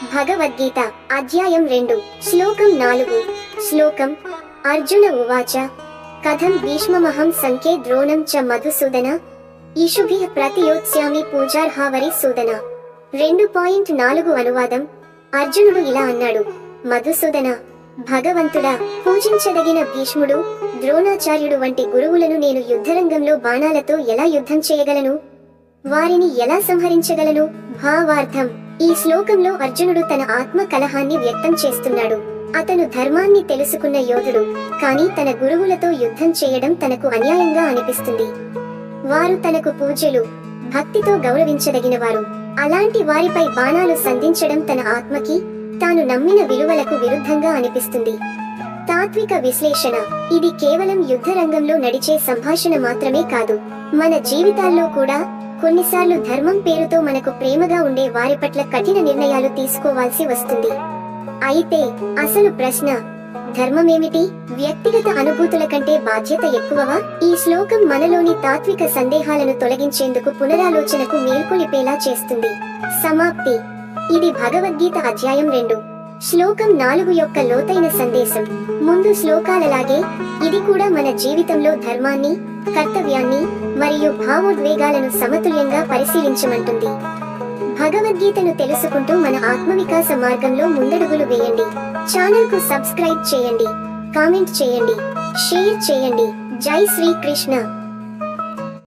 భగవద్గీత అధ్యాయం 2 శ్లోకం 4 శ్లోకం అర్జున ఉవాచ కథం భీష్మమహం సంఖ్యే ద్రోణం చ మధుసూదన ఈషుభిః ప్రతియోత్స్యామి పూజార్హావరి సూదన 2.4 అనువాదం అర్జునుడు ఇలా అన్నాడు, మధుసూదన, భగవంతుడా, పూజించదగిన భీష్ముడు, ద్రోణాచార్యుడు వంటి గురువులను నేను యుద్ధరంగంలో బాణాలతో ఎలా యుద్ధం చేయగలను? వారిని ఎలా సంహరించగలను? భావార్థం ఈ శ్లోకంలో అర్జునుడు తన ఆత్మ కలహాన్ని వ్యక్తం చేస్తున్నాడు. అతను ధర్మాన్ని తెలుసుకున్న యోధుడు, కానీ తన గురువులతో యుద్ధం చేయడం తనకు అన్యాయంగా అనిపిస్తుంది. వారు తనకు పూజ్యులు, భక్తితో గౌరవించదగినవారు. అలాంటి వారిపై బాణాలు సంధించడం తన ఆత్మకి, తాను నమ్మిన విలువలకు విరుద్ధంగా అనిపిస్తుంది. తాత్విక విశ్లేషణ: ఇది కేవలం యుద్ధరంగంలో నడిచే సంభాషణ మాత్రమే కాదు, మన జీవితాల్లో కూడా కొన్నిసార్లు ధర్మం పేరుతో మనకు ప్రేమగా ఉండే వారి పట్ల కఠిన నిర్ణయాలు తీసుకోవాల్సి వస్తుంది. అయితే అసలు ప్రశ్న, ధర్మమేమిటి? వ్యక్తిగత అనుభూతుల కంటే బాధ్యత ఎక్కువవా? ఈ శ్లోకం మనలోని తాత్విక సందేహాలను తొలగించేందుకు పునరాలోచనకు మేల్కొలిపేలా చేస్తుంది. సమాప్తి. ఇది భగవద్గీత అధ్యాయం 2 శ్లోకం 4 యొక్క లోతైన సందేశం. ముందు శ్లోకాలలాగే ఇది కూడా మన జీవితంలో ధర్మాన్ని, కర్తవ్యాన్ని మరియు భావోద్వేగాలను సమతుల్యంగా పరిశీలించమంటుంది. భగవద్గీతను తెలుసుకుంటూ మన ఆత్మవికాస మార్గంలో ముందడుగులు వేయండి. ఛానల్ కు సబ్స్క్రైబ్ చేయండి, కామెంట్ చేయండి, షేర్ చేయండి. జై శ్రీ కృష్ణ.